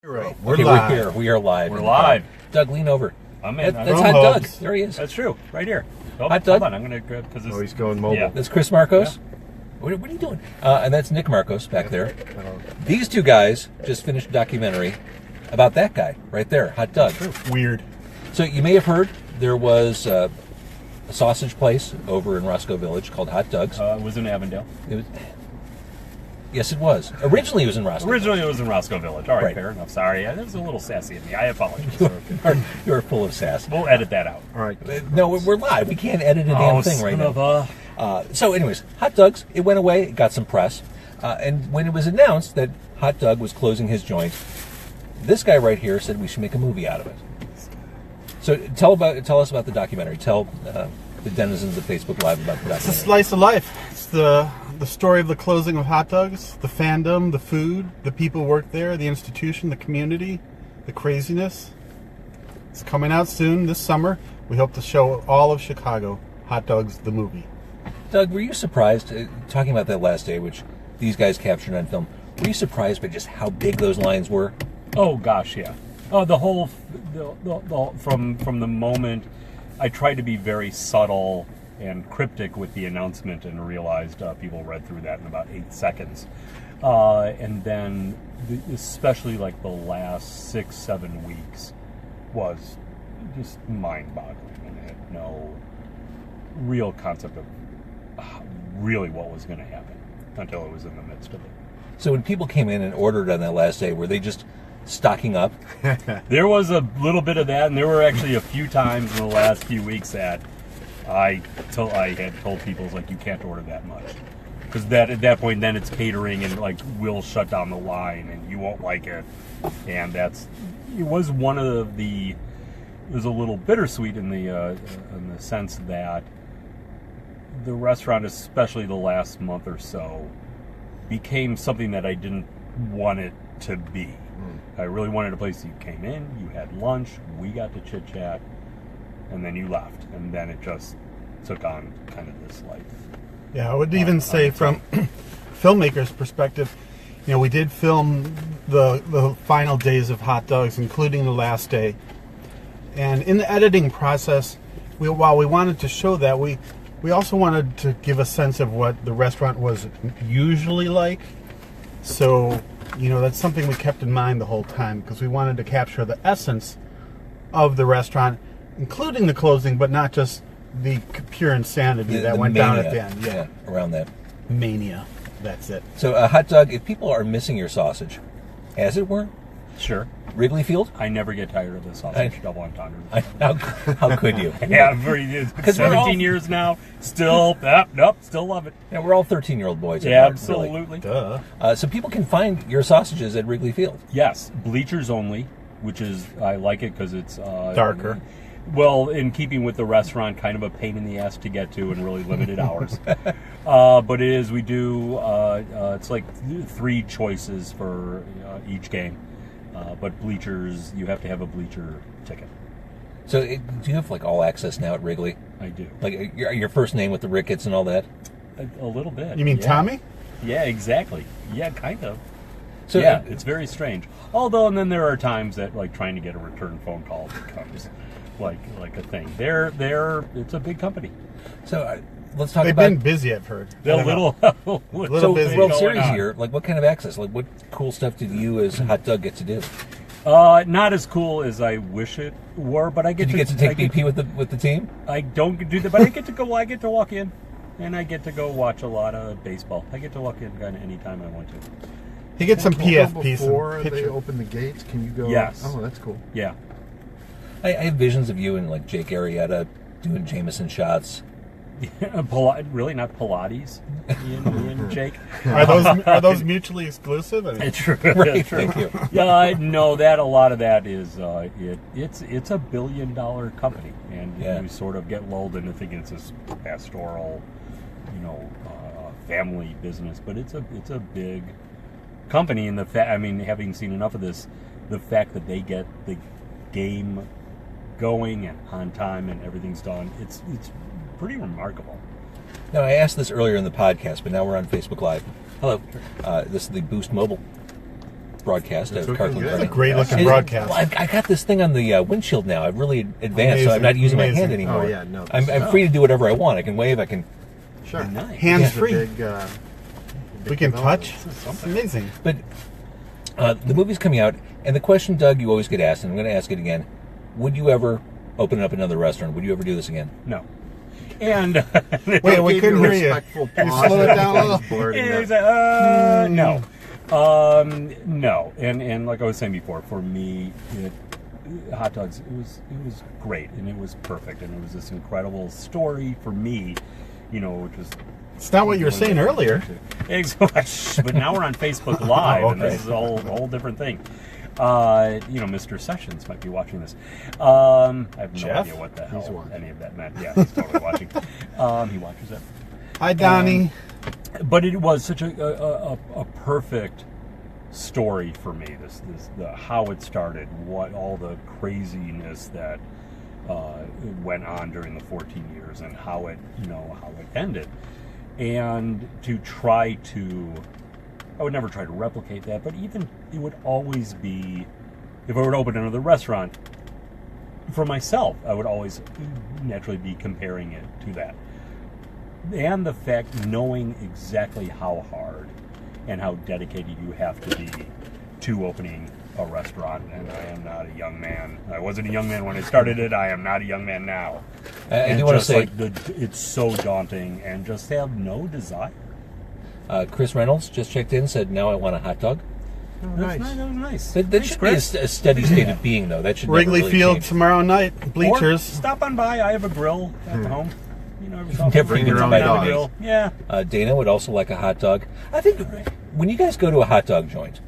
Right. We're here. We are live. We're live. Doug, lean over. I'm in. That's Hot Doug. There he is. That's true. Right here. Oh, Hot Doug. Hold on. I'm going to grab because he's going mobile. Yeah. That's Chris Markos. Yeah. What are you doing? And that's Nick Markos back there. These two guys just finished a documentary about that guy right there, Hot Doug. Weird. So you may have heard there was a sausage place over in Roscoe Village called Hot Doug's. It was in Avondale. Yes, it was. Originally, it was in Roscoe. Originally, it was in Roscoe Village. All right, Right. fair enough. Sorry, that was a little sassy of me. I apologize. You're full of sass. We'll edit that out. All right. No, we're live. We can't edit a damn thing right now. So anyways, Hot Doug's, it went away. It got some press. And when it was announced that Hot Doug was closing his joint, this guy right here said we should make a movie out of it. So tell us about the documentary. Tell the denizens of Facebook Live about the It's a documentary. slice of life. It's the story of the closing of Hot Doug's, the fandom, the food, the people who work there, the institution, the community, the craziness. It's coming out soon this summer. We hope to show all of Chicago Hot Doug's the movie. Doug, were you surprised, talking about that last day, which these guys captured on film, were you surprised by just how big those lines were? Oh gosh, yeah. Oh, from the moment I tried to be very subtle and cryptic with the announcement and realized people read through that in about 8 seconds. And then especially like the last 6-7 weeks was just mind-boggling and had no real concept of really what was going to happen until it was in the midst of it. So when people came in and ordered on that last day, were they just stocking up? There was a little bit of that, and there were actually a few times in the last few weeks that I had told people, like, you can't order that much, because at that point then it's catering and like we'll shut down the line and you won't like it, and it was one of the it was a little bittersweet in the sense that the restaurant, especially the last month or so, became something that I didn't want it to be. I really wanted a place you came in, you had lunch, we got to chit chat, and then you left, and then it just took on kind of this life. Yeah, I would even say from filmmakers' perspective, you know, we did film the final days of Hot Doug's, including the last day. And in the editing process, while we wanted to show that, we also wanted to give a sense of what the restaurant was usually like. So, you know, that's something we kept in mind the whole time, because we wanted to capture the essence of the restaurant, including the closing, but not just the pure insanity that went down at the end. Yeah, around that. Mania. That's it. So, Hot Doug, if people are missing your sausage, as it were, Sure. Wrigley Field? I never get tired of the sausage double entendre. How could you? Yeah, 17 years now. Still, still love it. Yeah, we're all 13-year-old boys. Yeah, at heart, really. absolutely. Duh. So people can find your sausages at Wrigley Field. Yes, bleachers only, which is, I like it because it's Darker. Well, in keeping with the restaurant, kind of a pain in the ass to get to and really limited hours. But it is, we do, it's like 3 choices for each game. But bleachers, you have to have a bleacher ticket. So do you have like all access now at Wrigley? I do. Like your first name with the Ricketts and all that? A little bit. You mean yeah. Tommy? Yeah, exactly. Yeah, kind of. So yeah, it's very strange. Although, and then there are times that like trying to get a return phone call becomes like a thing. It's a big company. So let's talk They've about been busy, I've heard. They're a little Little busy. World going Series on. here. Like, what kind of access? Like, what cool stuff did you as Hot Doug get to do? Not as cool as I wish it were, but I get Did you get to take BP with the team? I don't do that, but I get to walk in, and I get to go watch a lot of baseball. I get to walk in kind of anytime I want to. He gets some Can you go PFP, before some they picture. open the gates. Can you go? Yes. Oh, that's cool. Yeah. I have visions of you and like Jake Arrieta doing Jameson shots. Really not Pilates, Ian Jake. Are those mutually exclusive? I mean, It's true. Right, It's true. thank you. Yeah, no, a lot of that is it's a $1 billion company, and Yeah. you sort of get lulled into thinking it's this pastoral, family business, but it's a big company, and having seen enough of this, the fact that they get the game going and on time and everything's done, it's pretty remarkable. Now, I asked this earlier in the podcast, but now we're on Facebook Live. Hello. This is the Boost Mobile broadcast of Cartoon It's a great looking broadcast. Well, I got this thing on the windshield now. I've really advanced, so I'm not using my hand anymore. Oh, yeah, no. I'm free to do whatever I want. I can wave, I can... Sure. Nice. Hands free. Big We can touch. It's amazing. But the movie's coming out, and the question, Doug, you always get asked, and I'm going to ask it again. Would you ever open up another restaurant? Would you ever do this again? No. And wait, we couldn't hear you. Can you slow it down a little? No. No. And like I was saying before, for me, Hot Dogs, it was great, and it was perfect, and it was this incredible story for me, which was... It's not what you were saying earlier. But now we're on Facebook Live, and this is a whole different thing. Mr. Sessions might be watching this. I have no idea what the hell any of that meant. Yeah, he's totally watching. He watches it. Hi, Donnie. But it was such a perfect story for me. How it started, what all the craziness that went on during the 14 years, and how it ended. And to try to, I would never try to replicate that, but even it would always be, if I were to open another restaurant, for myself, I would always naturally be comparing it to that. And the fact, knowing exactly how hard and how dedicated you have to be to opening a restaurant, and I am not a young man. I wasn't a young man when I started it. I am not a young man now. I do want to say, it's so daunting, and just have no desire. Chris Reynolds just checked in, said, "Now I want a hot dog." Oh, nice. That was nice. That should be a steady state of being, though. That should Wrigley never really Field change. Tomorrow night. Bleachers. Or stop on by. I have a grill at home. Bring your own dog. Grill. Yeah. Dana would also like a hot dog. I think when you guys go to a hot dog joint,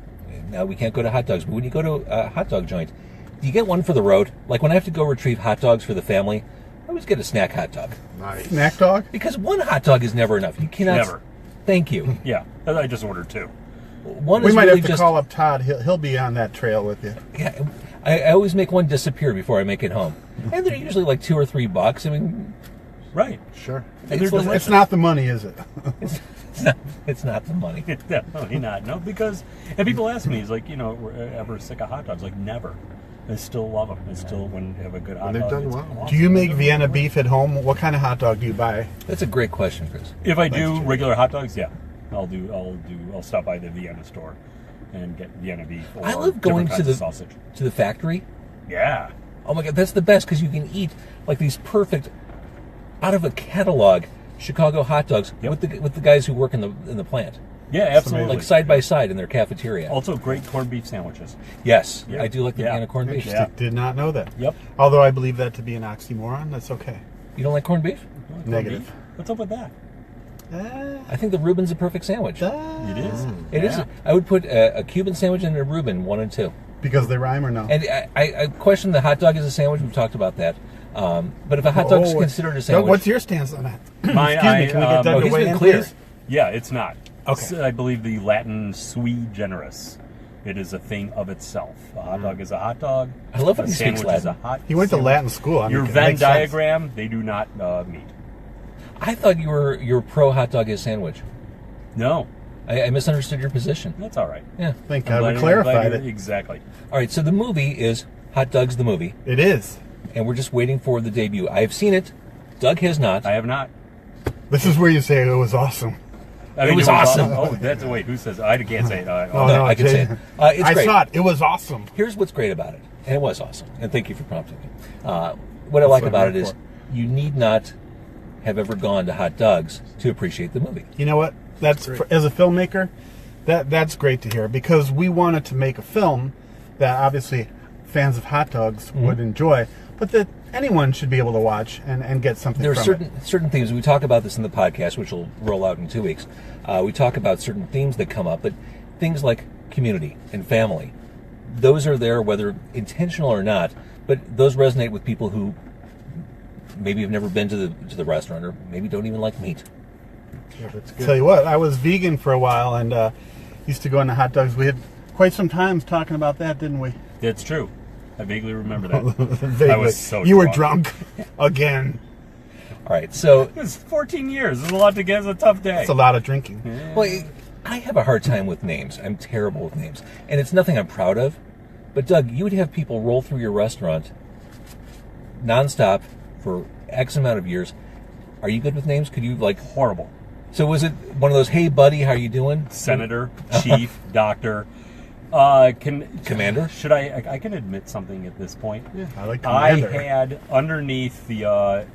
now we can't go to hot dogs, but when you go to a hot dog joint, do you get one for the road? Like when I have to go retrieve hot dogs for the family, I always get a snack hot dog. Nice. Snack dog? Because one hot dog is never enough. You cannot. Never. Thank you. Yeah. I just ordered 2. One We is might really have to call up Todd. He'll be on that trail with you. Yeah, I always make one disappear before I make it home, and they're usually like $2 or $3. I mean, right? Sure. It's not the money, is it? It's not the money. It's definitely not. No, because and people ask me, "Is like we're ever sick of hot dogs?" Like never. I still love them. I still, when you have a good hot they've dog, done it's well. awesome. Do you make Vienna beef at home? What kind of hot dog do you buy? That's a great question, Chris. If I do regular hot dogs, yeah, I'll stop by the Vienna store and get Vienna beef. Or I love going different to kinds of sausage. the factory. Yeah. Oh my God, that's the best because you can eat like these perfect, out of a catalog, Chicago hot dogs with the guys who work in the plant. Yeah, absolutely. Like side by side in their cafeteria. Also, great corned beef sandwiches. Yes, Yeah. I do like the Vienna corned beef. Yeah. Did not know that. Yep. Although I believe that to be an oxymoron. That's okay. You don't like corned beef? Corned Negative. beef? What's up with that? I think the Reuben's a perfect sandwich. It is. It is. I would put a Cuban sandwich and a Reuben, 1 and 2. Because they rhyme or no? And I question the hot dog as a sandwich. We've talked about that. But if a hot dog is considered a sandwich, What's your stance on that? Mine, Excuse me, can we get Doug to he's weigh been in, clear. please? Yeah, it's not. Okay. It's, I believe the Latin sui generis. It is a thing of itself. A hot dog is a hot dog. I love when a he speaks sandwich is a Latin. hot He went to sandwich. Latin school. I mean, Your it Venn makes sense. diagram, they do not meet. I thought you were pro hot dog as sandwich. No, I misunderstood your position. that's all right. Yeah. Thank I'm God we glad clarified it. Exactly. All right. So the movie is Hot Doug's the movie, It is. and we're just waiting for the debut. I have seen it. Doug has not. I have not. This is where you say it was awesome. I mean, was awesome. Oh, that's wait. Who says? I can't say it. Oh, No, I can say it. It's I great. saw it. It was awesome. Here's what's great about it, and it was awesome. And thank you for prompting me. What I like what about I'm it is for. you need not have ever gone to Hot Doug's to appreciate the movie. You know what? That's as a filmmaker, that's great to hear because we wanted to make a film that obviously fans of hot dogs would enjoy, but that anyone should be able to watch and get something There are from it. certain themes. We talk about this in the podcast, which will roll out in 2 weeks. We talk about certain themes that come up, but things like community and family, those are there whether intentional or not. But those resonate with people who maybe have never been to the restaurant or maybe don't even like meat. Yeah, that's good. Tell you what, I was vegan for a while and used to go into hot dogs. We had quite some times talking about that, didn't we? That's true. I vaguely remember that. Vaguely. I was so you were drunk. drunk again. All right, so It was 14 years. It's a lot to get. It's a tough day. It's a lot of drinking. well, I have a hard time with names. I'm terrible with names. And it's nothing I'm proud of. But, Doug, you would have people roll through your restaurant nonstop for X amount of years. Are you good with names? Could you, Horrible. So was it one of those, hey, buddy, how you doing? Senator, chief, doctor. Commander? Should I can admit something at this point. Yeah, I like Commander. I had underneath the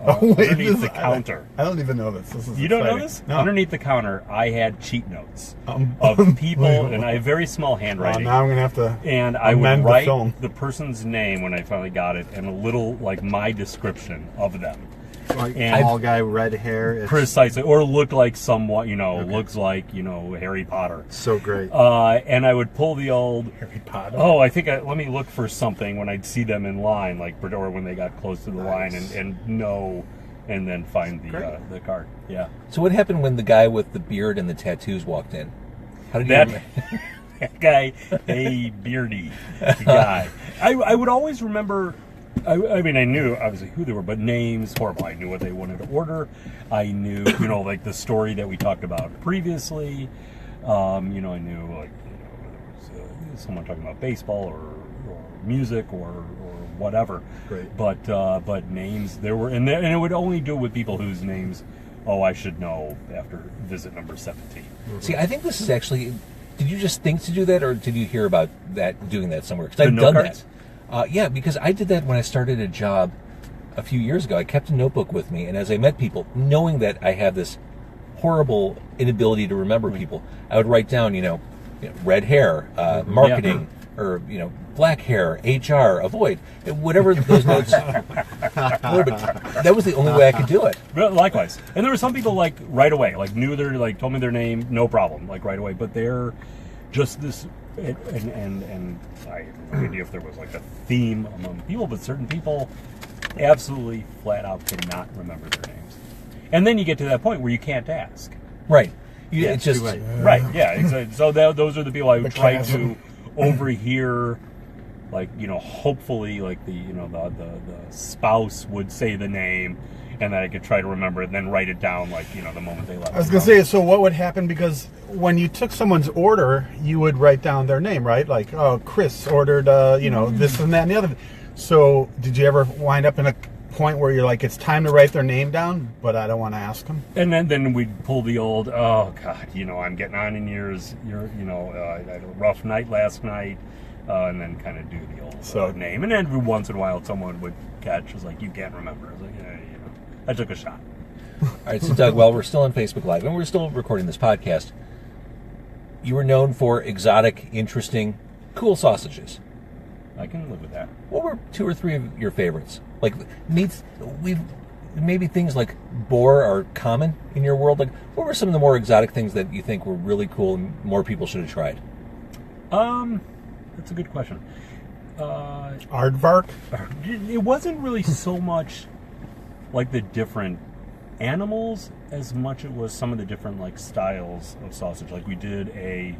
counter. I don't even know this. This is You don't know exciting. this? No. Underneath the counter, I had cheat notes of people, and I have very small handwriting. Now I'm gonna have to. And I would amend the write film. the person's name when I finally got it, and a little my description of them. Like And tall guy, red hair. It's Precisely, or look like somewhat, looks like Harry Potter. so great. And I would pull the old Harry Potter. Oh, I think let me look for something when I'd see them in line, or when they got close to the line, and then find the card. Yeah. So what happened when the guy with the beard and the tattoos walked in? How did That you... that guy, a beardy guy. I would always remember. I mean, I knew obviously who they were, but names horrible. I knew what they wanted to order. I knew, like the story that we talked about previously. I knew whether it was someone talking about baseball or music or whatever. Great. But names there were, and it would only do it with people whose names. Oh, I should know after visit number 17. See, I think this is actually... Did you just think to do that, or did you hear about doing that somewhere? Because The I've note done cards? that. Yeah, because I did that when I started a job a few years ago. I kept a notebook with me, and as I met people, knowing that I have this horrible inability to remember people, I would write down, red hair, marketing, or black hair, HR, avoid, whatever those notes were. But that was the only way I could do it. But likewise, and there were some people right away, knew told me their name, no problem, right away. But they're just this, and I have no idea if there was a theme among people, but certain people absolutely flat out cannot remember their names. And then you get to that point where you can't ask. Right. Yeah, It's just... Right. Yeah. Exactly. So those are the people I would The try chasm. to overhear. Hopefully, the spouse would say the name, and then I could try to remember it, and then write it down, the moment they left. I was gonna say, so what would happen, because when you took someone's order, you would write down their name, right? Like, oh, Chris ordered, this and that and the other. So, did you ever wind up in a point where you're like, it's time to write their name down, but I don't want to ask them? And then we'd pull the old, oh God, I'm getting on in years. I had a rough night last night, and then kind of do the old name. And then every once in a while, someone would catch, was like, you can't remember. I was like, I took a shot. All right, so Doug, while we're still on Facebook Live, and we're still recording this podcast, you were known for exotic, interesting, cool sausages. I can live with that. What were 2 or 3 of your favorites? Meats, maybe things like boar are common in your world. What were some of the more exotic things that you think were really cool and more people should have tried? That's a good question. Aardvark? It wasn't really so much the different animals as much it was some of the different styles of sausage. We did a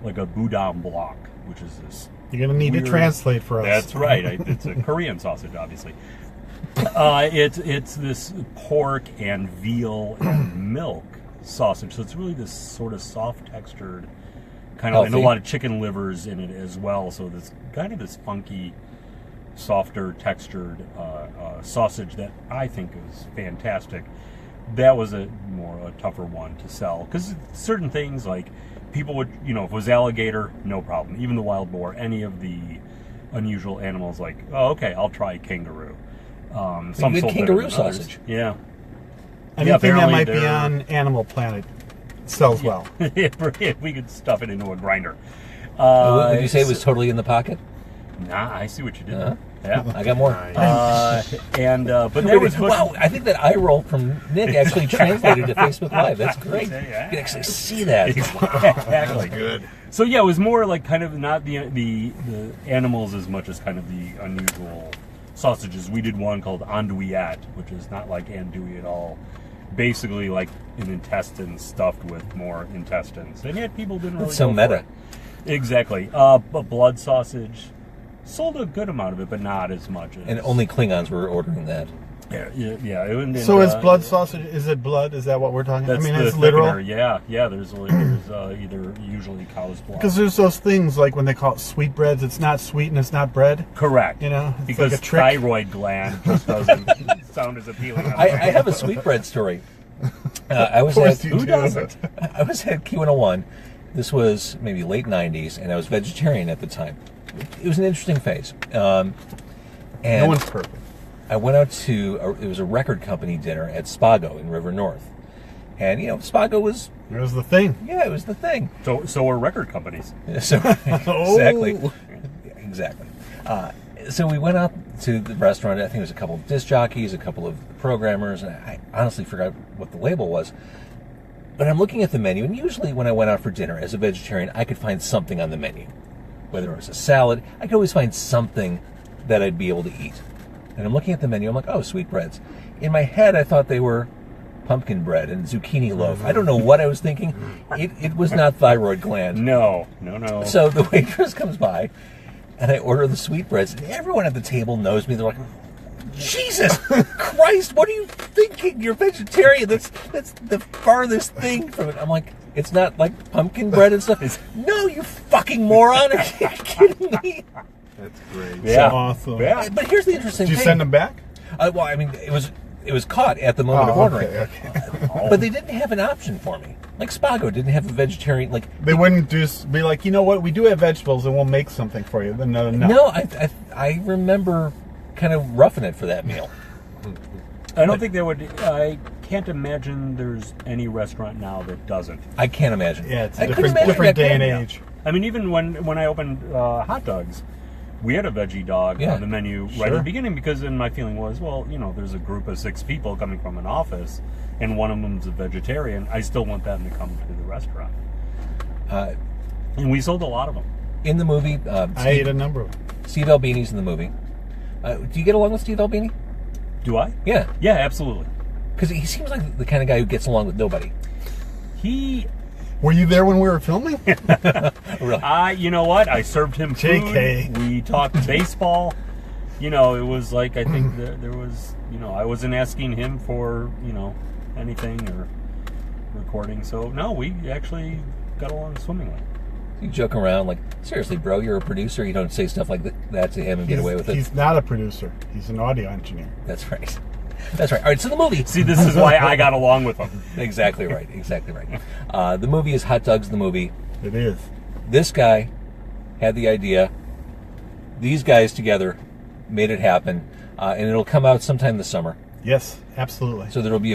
boudin block, which is this. You're gonna need to translate for us. That's right. It's a Korean sausage, obviously. It's this pork and veal and milk sausage. So it's really this sort of soft textured kind of, and a lot of chicken livers in it as well. So this kind of this funky, softer textured sausage that I think is fantastic. That was a tougher one to sell, because certain things people would, if it was alligator, no problem. Even the wild boar, any of the unusual animals, oh, okay, I'll try kangaroo. Some good sold kangaroo better than others. sausage. Yeah. Anything that might be they're- on Animal Planet sells well. We could stuff it into a grinder. Would you say it was totally in the pocket? Nah, I see what you did there. Yeah. I got more. But that was wow, I think that eye roll from Nick actually translated to Facebook Live. That's great. You can actually see that. Exactly. Good. So yeah, it was more kind of not the animals as much as kind of the unusual sausages. We did one called andouillette, which is not like andouille at all. Basically an intestine stuffed with more intestines. And yet people didn't really That's so go meta. for it. Exactly. A blood sausage. Sold a good amount of it, but not as much as... And only Klingons were ordering that. So is blood sausage? Is it blood? Is that what we're talking? That's it's literal. Thickener. Yeah. There's either usually cow's blood. Because there's those things like when they call it sweetbreads. It's not sweet and it's not bread. Correct. It's because like a trick. thyroid gland just doesn't sound as appealing. I have a sweetbread story. I was at Key 101. This was maybe late 90s, and I was vegetarian at the time. It was an interesting phase. And no one's perfect. I went out to, it was a record company dinner at Spago in River North. And, Spago was... It was the thing. Yeah, it was the thing. So are record companies. Exactly. Exactly. So we went out to the restaurant. I think it was a couple of disc jockeys, a couple of programmers, and I honestly forgot what the label was. But I'm looking at the menu, and usually when I went out for dinner as a vegetarian, I could find something on the menu. Whether it was a salad, I could always find something that I'd be able to eat. And I'm looking at the menu, I'm like, oh, sweetbreads. In my head, I thought they were pumpkin bread and zucchini loaf. I don't know what I was thinking. It was not thyroid gland. No. So the waitress comes by, and I order the sweetbreads, and everyone at the table knows me. They're like, Jesus Christ, what are you thinking? You're vegetarian. That's the farthest thing from it. I'm like, it's not like pumpkin bread and stuff. No, you fucking moron. Are you kidding me? That's great. Yeah. So awesome. Yeah. But here's the interesting thing. Did you send them back? Well, I mean, it was caught at the moment of ordering. Okay. But they didn't have an option for me. Like Spago didn't have a vegetarian. Like they wouldn't just be like, you know what? We do have vegetables, and we'll make something for you. No. No, I remember kind of roughing it for that meal. I don't think there would. I can't imagine there's any restaurant now that doesn't. I can't imagine. Yeah, it's I a couldn't imagine different back day and then. age. I mean, even when I opened Hot Dogs, we had a veggie dog on the menu right at the beginning because then my feeling was, well, there's a group of 6 people coming from an office and one of them's a vegetarian. I still want them to come to the restaurant. And we sold a lot of them. In the movie, I ate a number of them. Steve Albini's in the movie. Do you get along with Steve Albini? Do I? Yeah. Yeah, absolutely. Because he seems like the kind of guy who gets along with nobody. Were you there when we were filming? Really? You know what? I served him food. JK. We talked baseball. It was like, I think there was, I wasn't asking him for, anything or recording. So, no, we actually got along swimmingly. You joke around like, seriously, bro, you're a producer. You don't say stuff like that to him and get away with it. He's not a producer. He's an audio engineer. That's right. That's right. All right, so the movie. See, this is why I got along with him. Exactly right. Exactly right. The movie is Hot Doug's the movie. It is. This guy had the idea. These guys together made it happen. And it'll come out sometime this summer. Yes, absolutely. So there'll be